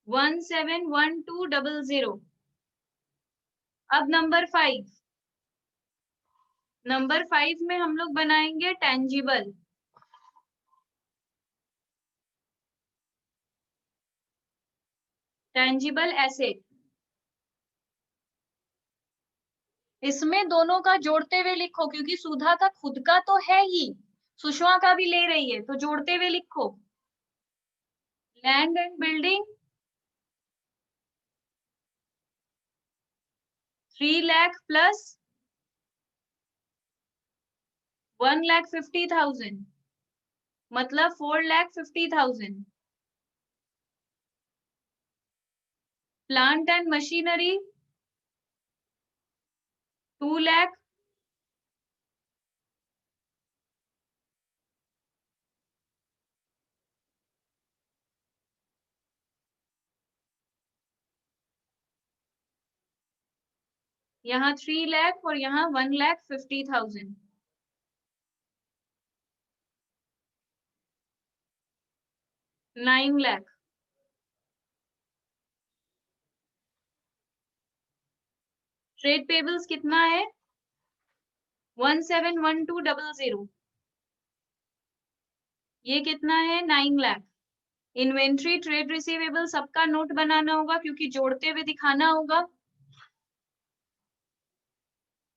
171200। अब नंबर 5, नंबर 5 में हम लोग बनाएंगे टेंजिबल। Tangible asset. इसमें दोनों का जोड़ते हुए लिखो क्योंकि सुधा का खुद का तो है ही, सुषमा का भी ले रही है, तो जोड़ते हुए लिखो। Land and building 3 lakh plus 1,50,000, मतलब 4,50,000। प्लांट एंड मशीनरी 2 लाख, यहाँ 3 लाख और यहाँ 1,50,000। 9 लाख। ट्रेड पेबल्स कितना है? 171200। ये कितना है? 9 लाख। इन्वेंट्री, ट्रेड रिसीवेबल सबका नोट बनाना होगा क्योंकि जोड़ते हुए दिखाना होगा।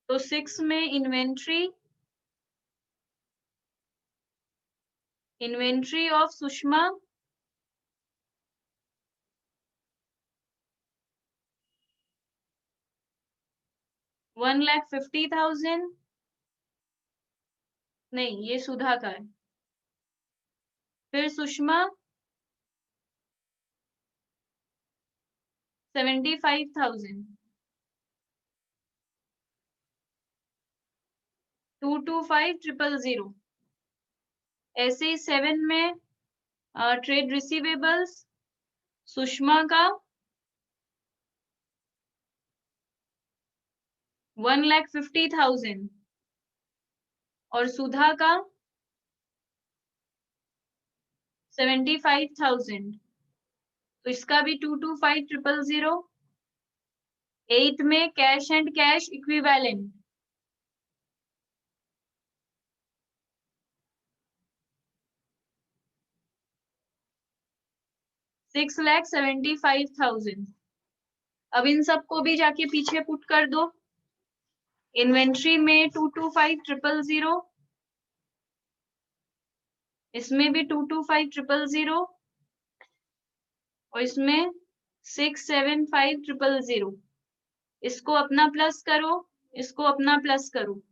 तो 6 में इन्वेंट्री ऑफ सुषमा 1,50,000। नहीं, ये सुधा का है। फिर सुषमा 75,000। 225,000। ऐसे ही 7 में ट्रेड रिसीवेबल्स सुषमा का 1,50,000 और सुधा का 75,000। तो इसका भी 225,000। 8 में कैश एंड कैश इक्विवेलेंट 6,75,000। अब इन सबको भी जाके पीछे पुट कर दो। इन्वेंट्री में 225,000, इसमें भी 225,000 और इसमें 675,000। इसको अपना प्लस करो, इसको अपना प्लस करो।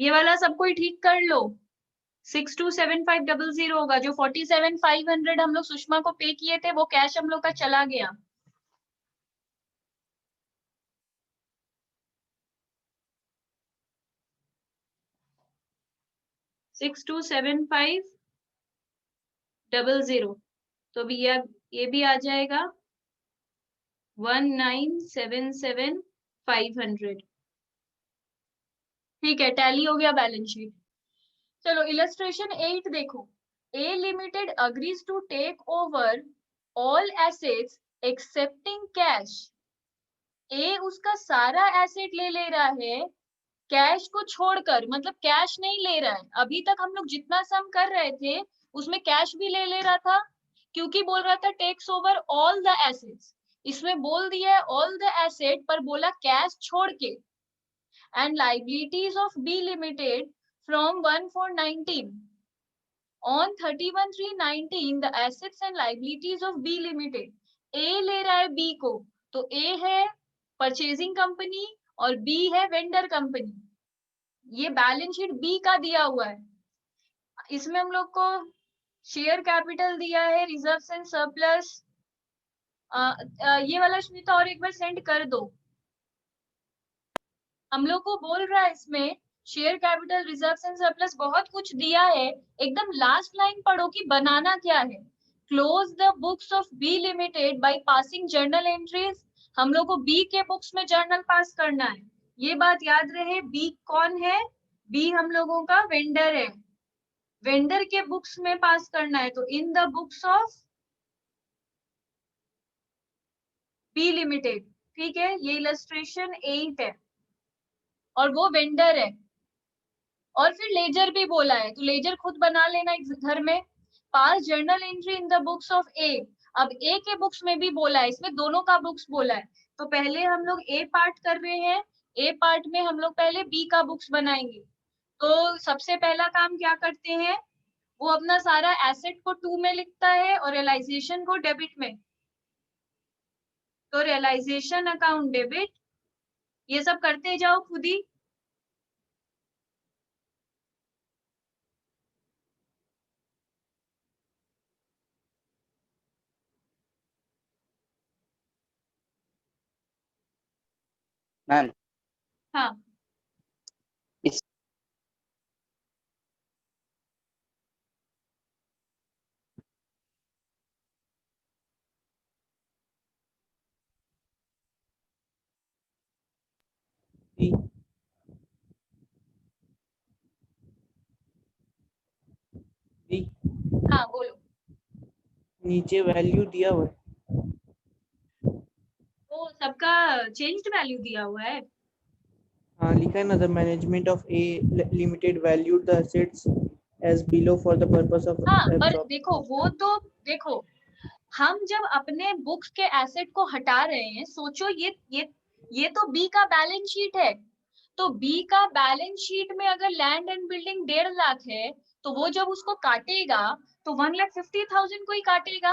ये वाला सब कोई ठीक कर लो। 627500 होगा। जो 47,500 हम लोग सुषमा को पे किए थे वो कैश हम लोग का चला गया। Six two seven five double zero. तो भी ये भी आ जाएगा 1977,500। ठीक है, टैली हो गया बैलेंस शीट। चलो इलस्ट्रेशन 8 देखो। A limited agrees to take over all assets excepting cash. A उसका सारा एसेट ले रहा है कैश को छोड़कर, मतलब कैश नहीं ले रहा है। अभी तक हम लोग जितना सम कर रहे थे उसमें कैश भी ले रहा था क्योंकि बोल रहा था takes over all the assets. इसमें बोल दिया है ऑल द एसेट पर बोला कैश छोड़ के। And liabilities of B limited from 1/4/19 on 31/3/19 the assets and liabilities of B limited. A ले रहा है बी को, तो ए है परचेजिंग कंपनी और बी है वेंडर कंपनी। ये बैलेंस शीट बी का दिया हुआ है। इसमें हम लोग को शेयर कैपिटल दिया है, रिजर्व्स एंड सरप्लस। ये वाला स्मिता और एक बार सेंड कर दो। हम लोग को बोल रहा है इसमें share capital, reserves and surplus बहुत कुछ दिया है। एकदम लास्ट लाइन पढ़ो कि बनाना क्या है। Close the books of B limited by passing journal entries. हम लोग को बी के बुक्स में जर्नल पास करना है। ये बात याद रहे। बी कौन है? बी हम लोगों का वेंडर है। वेंडर के बुक्स में पास करना है, तो in the books of B limited. ठीक है, ये इलस्ट्रेशन 8 है और वो वेंडर है। और फिर लेजर भी बोला है, तो लेजर खुद बना लेना घर में। Pass journal entry in the books of A. अब ए के बुक्स में भी बोला है, इसमें दोनों का बुक्स बोला है। तो पहले हम लोग ए पार्ट कर रहे हैं। ए पार्ट में हम लोग पहले बी का बुक्स बनाएंगे। तो सबसे पहला काम क्या करते हैं, वो अपना सारा एसेट को 2 में लिखता है और रियलाइजेशन को डेबिट में। तो रियलाइजेशन अकाउंट डेबिट, ये सब करते जाओ खुद ही। मैम हाँ इस बी बी हाँ बोलो। नीचे वैल्यू दिया हुआ है। वो सबका चेंज्ड वैल्यू दिया हुआ है। हाँ लिखा है ना, the management of A limited valued the assets as below for the purpose of हाँ पर देखो वो एब्जॉर्प्शन। तो देखो, हम जब अपने बुक्स के एसेट को हटा रहे हैं, सोचो ये तो बी का बैलेंस शीट है। तो बी का बैलेंस शीट में अगर लैंड एंड बिल्डिंग 1.5 लाख है, तो वो जब उसको काटेगा तो 1,50,000 को ही काटेगा।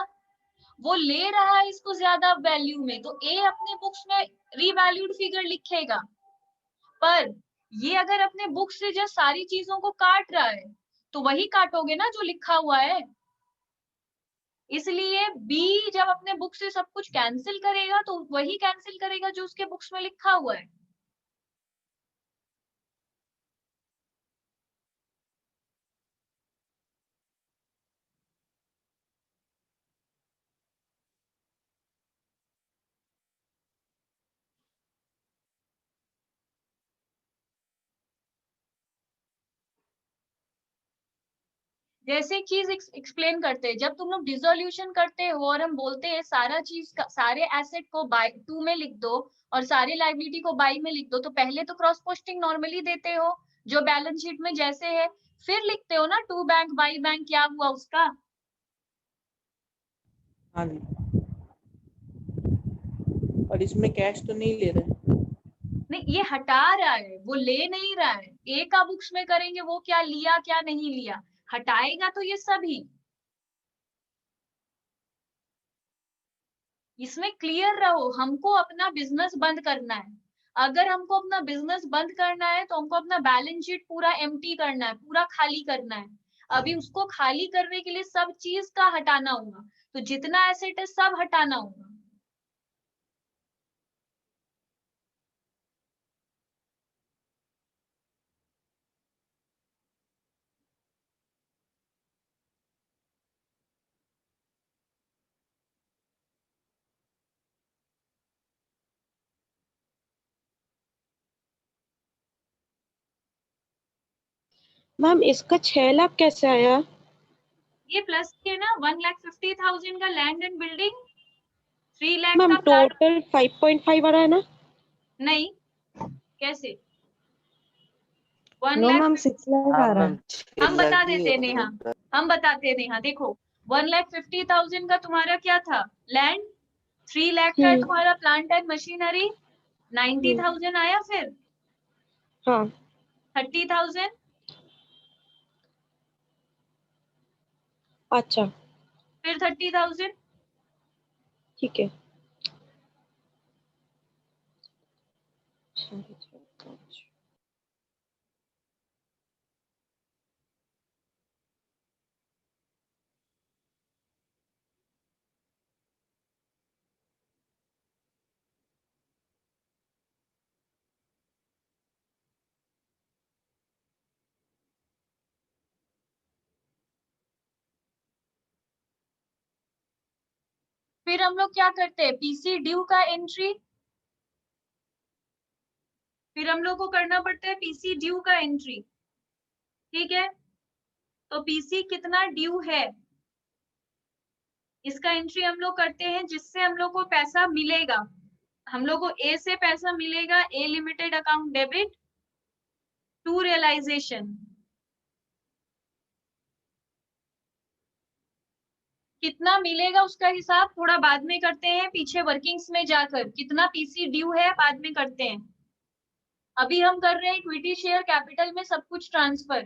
वो ले रहा है इसको ज्यादा वैल्यू में, तो ए अपने बुक्स में रीवैल्यूड फिगर लिखेगा। पर ये अगर अपने बुक से जस्ट सारी चीजों को काट रहा है, तो वही काटोगे ना जो लिखा हुआ है। इसलिए बी जब अपने बुक से सब कुछ कैंसिल करेगा तो वही कैंसिल करेगा जो उसके बुक्स में लिखा हुआ है। जैसे चीज एक्सप्लेन करते हैं, जब तुम लोग डिसोल्यूशन करते हो और हम बोलते हैं सारा चीज का, सारे एसेट को बाय टू में लिख दो और सारे लाइबिलिटी को बाई में लिख दो, तो पहले तो क्रॉस पोस्टिंग नॉर्मली देते हो जो बैलेंस शीट में जैसे है, फिर लिखते हो ना टू बैंक बाई बैंक क्या हुआ उसका। हाँ जी, और इसमें कैश तो नहीं ले रहे। नहीं, ये हटा रहा है, वो ले नहीं रहा है। ए का बुक्स में करेंगे वो क्या लिया क्या नहीं लिया, हटाएगा तो ये सभी। इसमें क्लियर रहो, हमको अपना बिजनेस बंद करना है। अगर हमको अपना बिजनेस बंद करना है तो हमको अपना बैलेंस शीट पूरा एम्प्टी करना है, पूरा खाली करना है। अभी उसको खाली करने के लिए सब चीज का हटाना होगा, तो जितना एसेट है सब हटाना होगा। मैम इसका 6 लाख कैसे आया? ये प्लस के ना 1,50,000 का land and building, 3 lakh ma'am का प्लाट। टोटल 5.5 आ रहा है ना? नहीं, कैसे 1 नो लाख? मैम 6 लाख हाँ आ रहा मैम है। 6 लाख ही नेहा, होगा। हम बताते हैं नेहा, देखो 1,50,000 का तुम्हारा क्या था, लैंड। 3 लाख का है हम्म तुम्हारा plant and machinery. Ninety hmm thousand आया, फिर हाँ 30,000, अच्छा फिर 30,000। ठीक है। फिर हम लोग क्या करते हैं, पीसी ड्यू का एंट्री। फिर हम लोग को करना पड़ता है पीसी ड्यू का एंट्री। ठीक है, तो पीसी कितना ड्यू है इसका एंट्री हम लोग करते हैं, जिससे हम लोग को पैसा मिलेगा। हम लोग को ए से पैसा मिलेगा, A limited account debit to realisation. कितना मिलेगा उसका हिसाब थोड़ा बाद में करते हैं, पीछे वर्किंग्स में जाकर कितना पीसी ड्यू है बाद में करते हैं। अभी हम कर रहे हैं इक्विटी शेयर कैपिटल में सब कुछ ट्रांसफर।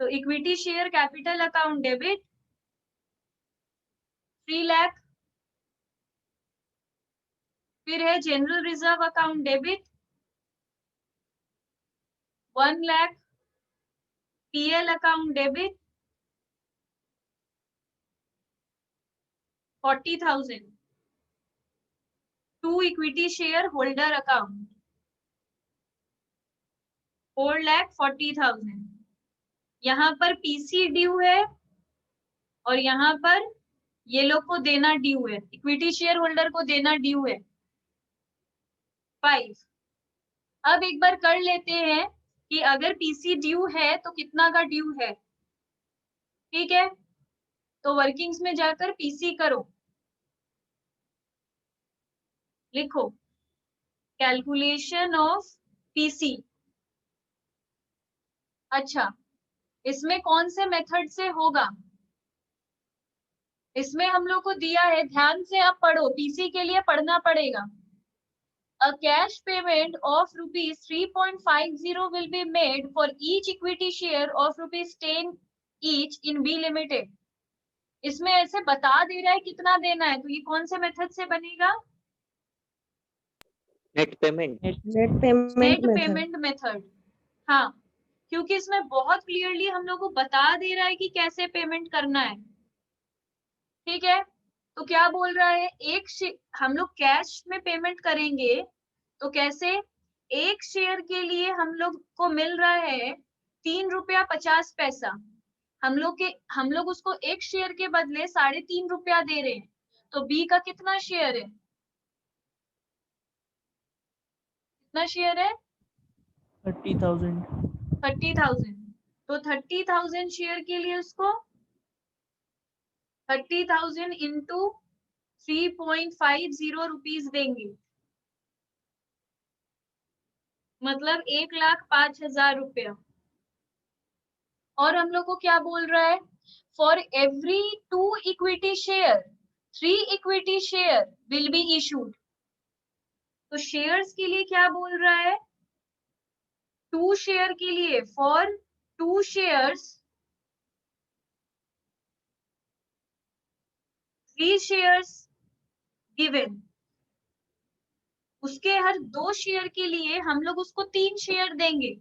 तो equity share capital account debit 3 lakh. फिर है general reserve account debit 1 lakh. PL account debit 40,000। To equity share holder account 4,40,000। यहाँ पर पीसी ड्यू है और यहाँ पर ये लोग को देना ड्यू है, इक्विटी शेयर होल्डर को देना ड्यू है 5। अब एक बार कर लेते हैं कि अगर पीसी ड्यू है तो कितना का ड्यू है। ठीक है, तो वर्किंग्स में जाकर पीसी करो, लिखो कैलकुलेशन ऑफ पीसी। अच्छा, इसमें कौन से मेथड से होगा? इसमें हम लोग को दिया है, ध्यान से आप पढ़ो, पीसी के लिए पढ़ना पड़ेगा। A cash payment of rupees 3.50 will be made for each equity share of rupees 10 each in B Limited. इसमें ऐसे बता दे रहा है कितना देना है, तो ये कौन से मेथड से बनेगा? Net payment. Net payment method. हाँ, क्योंकि इसमें बहुत क्लियरली हम लोग को बता दे रहा है कि कैसे पेमेंट करना है। ठीक है, तो क्या बोल रहा है, हम लोग कैश में पेमेंट करेंगे तो कैसे? एक शेयर के लिए हम लोग को मिल रहा है 3.50 रुपया। हम लोग उसको एक शेयर के बदले 3.5 रुपया दे रहे हैं। तो बी का कितना शेयर है? कितना शेयर है? 30,000। 30,000। तो 30,000 शेयर के लिए उसको 30,000 इंटू 3.50 रुपीज देंगे, मतलब 1,05,000 रुपया। और हम लोग को क्या बोल रहा है, for every 2 equity share 3 equity share will be issued. तो शेयर्स के लिए क्या बोल रहा है, 2 शेयर के लिए, फॉर 2 शेयर्स 3 शेयर्स गिवन। उसके हर 2 शेयर के लिए हम लोग उसको 3 शेयर देंगे।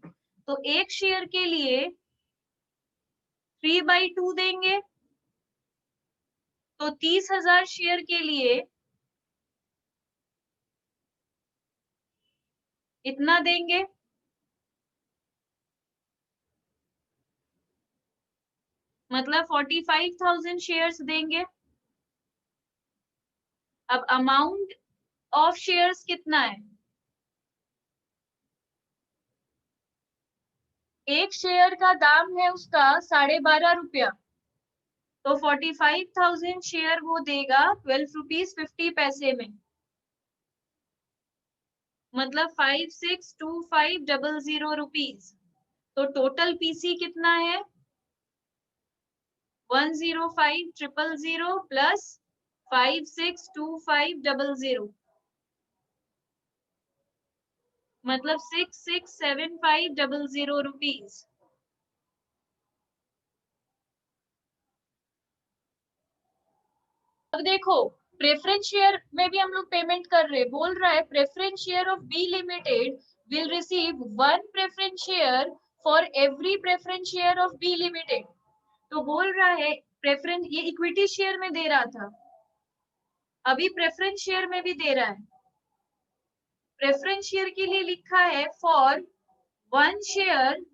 तो एक शेयर के लिए 3/2 देंगे, तो 30,000 शेयर के लिए इतना देंगे। मतलब 45,000 शेयर्स देंगे। अब अमाउंट ऑफ शेयर्स कितना है? एक शेयर का दाम है उसका 12.5 रुपया, तो 45,000 शेयर वो देगा 12 रुपीज 50 पैसे में, मतलब 562500 रुपीज। तो टोटल पीसी कितना है? 105,000 प्लस 562500, मतलब 667500 रुपीज। अब देखो, प्रेफरेंस शेयर में भी हम लोग पेमेंट कर रहे हैं। बोल रहा है preference share of B limited will receive 1 preference share for every preference share of B limited. तो बोल रहा है प्रेफरेंस, ये इक्विटी शेयर में दे रहा था, अभी प्रेफरेंस शेयर में भी दे रहा है। प्रेफरेंस शेयर के लिए लिखा है फॉर 1 शेयर,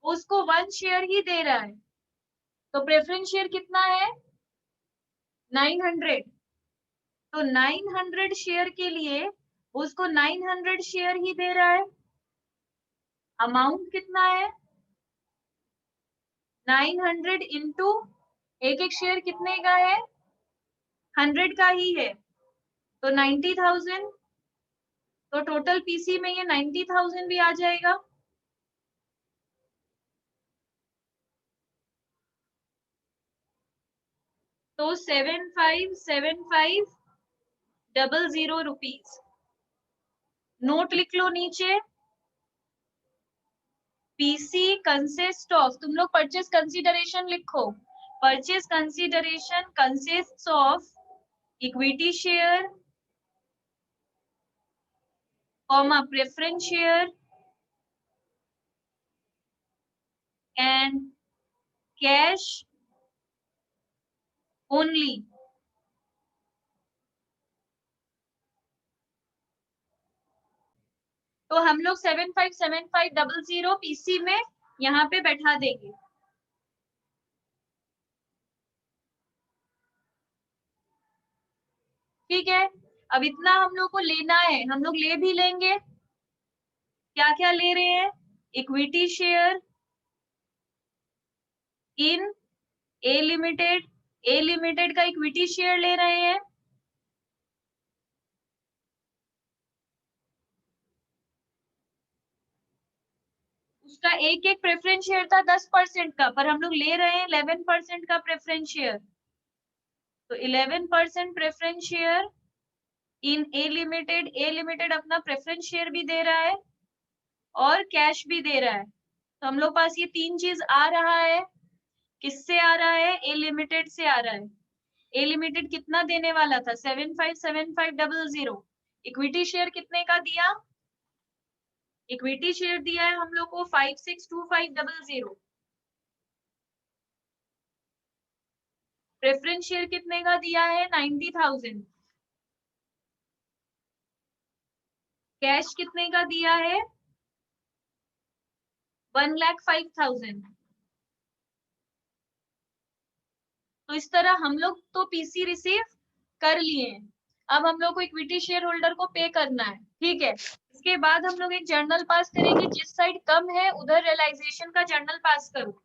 उसको 1 शेयर ही दे रहा है। तो प्रेफरेंस शेयर कितना है? 900। तो 900 शेयर के लिए उसको 900 शेयर ही दे रहा है। अमाउंट कितना है? 900 इंटू एक एक शेयर कितने का है? 100 का ही है, तो 90,000। तो टोटल पीसी में ये 90,000 भी आ जाएगा। तो 757500 रुपीज। नोट लिख लो नीचे, पीसी कंसिस्ट ऑफ, तुम लोग परचेज कंसीडरेशन लिखो, purchase consideration consist of equity share, comma preference share and cash only. तो हम लोग 757500 पीसी में यहाँ पे बैठा देंगे। ठीक है, अब इतना हम लोग को लेना है, हम लोग ले भी लेंगे। क्या क्या ले रहे हैं? Equity share in A limited, A limited का इक्विटी शेयर ले रहे हैं। उसका एक एक प्रेफरेंस शेयर था 10% का, पर हम लोग ले रहे हैं 11% का प्रेफरेंस शेयर। तो 11% preference share in A limited, A limited अपना प्रेफरेंस शेयर भी दे रहा है और कैश भी दे रहा है। तो हम लोग पास ये तीन चीज आ रहा है। किससे आ रहा है? ए लिमिटेड से आ रहा है। ए लिमिटेड कितना देने वाला था? 757500। इक्विटी शेयर कितने का दिया? इक्विटी शेयर दिया है हम लोग को 562500। प्रेफरेंस शेयर कितने का दिया है? 90,000। कैश कितने का दिया है? 1,05,000। तो इस तरह हम लोग तो पीसी रिसीव कर लिए हैं। अब हम लोग को इक्विटी शेयर होल्डर को पे करना है। ठीक है, इसके बाद हम लोग एक जर्नल पास करेंगे। जिस साइड कम है उधर रियलाइजेशन का जर्नल पास करो।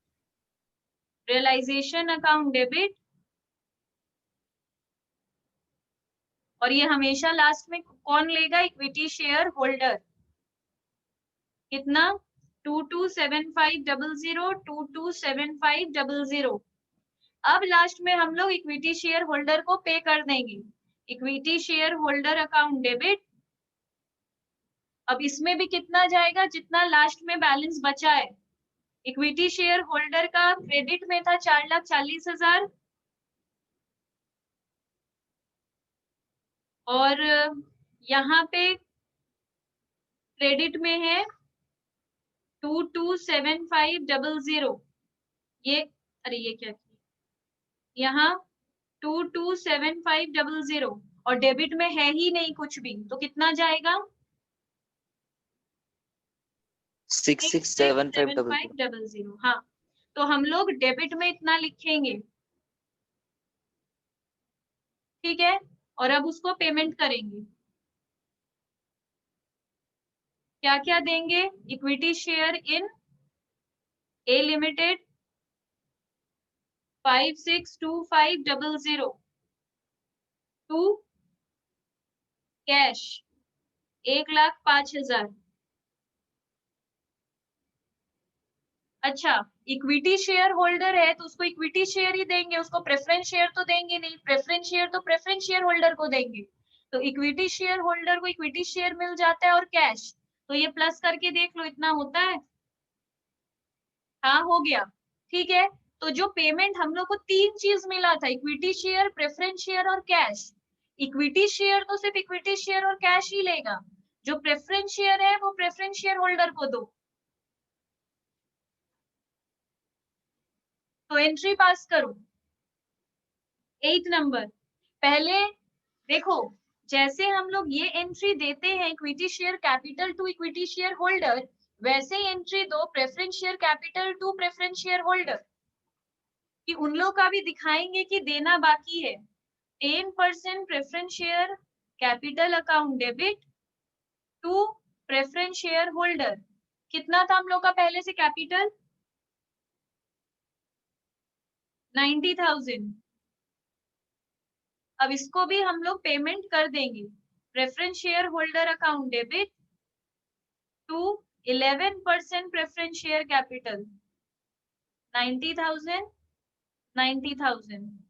रियलाइजेशन अकाउंट डेबिट, और ये हमेशा लास्ट में कौन लेगा? Equity share holder. कितना? 227500, 227500। अब लास्ट में हम लोग इक्विटी शेयर होल्डर को पे कर देंगे। Equity share holder account debit. अब इसमें भी कितना जाएगा? जितना लास्ट में बैलेंस बचा है। इक्विटी शेयर होल्डर का क्रेडिट में था 4,40,000 और यहाँ पे क्रेडिट में है 227500। ये अरे ये क्या किया? यहाँ 227500 और डेबिट में है ही नहीं कुछ भी, तो कितना जाएगा? 667500। हाँ, तो हम लोग डेबिट में इतना लिखेंगे। ठीक है, और अब उसको पेमेंट करेंगे। क्या क्या देंगे? Equity share in A limited 562500 to cash 1,05,000। अच्छा, इक्विटी शेयर होल्डर है तो उसको इक्विटी शेयर ही देंगे, उसको प्रेफरेंस शेयर तो देंगे नहीं। प्रेफरेंस शेयर तो प्रेफरेंस शेयर होल्डर को देंगे। तो इक्विटी शेयर होल्डर को इक्विटी शेयर मिल जाता है और कैश। तो ये प्लस करके देख लो, इतना होता है। हाँ, हो गया। ठीक है, तो जो पेमेंट हम लोग को तीन चीज मिला था, इक्विटी शेयर, प्रेफरेंस शेयर और कैश। इक्विटी शेयर तो सिर्फ इक्विटी शेयर और कैश ही लेगा। जो प्रेफरेंस शेयर है वो प्रेफरेंस शेयर होल्डर को दो। तो एंट्री पास करो। 8 नंबर। पहले देखो, जैसे हम लोग ये एंट्री देते हैं equity share capital to equity share holder, वैसे ही एंट्री दो preference share capital to preference share holder, कि उन लोग का भी दिखाएंगे कि देना बाकी है। 10% preference share capital account debit to preference share holder. कितना था हम लोग का पहले से कैपिटल? 90,000। अब इसको भी हम लोग पेमेंट कर देंगे। Preference share holder account debit to 11% preference share capital 90,000, 90,000।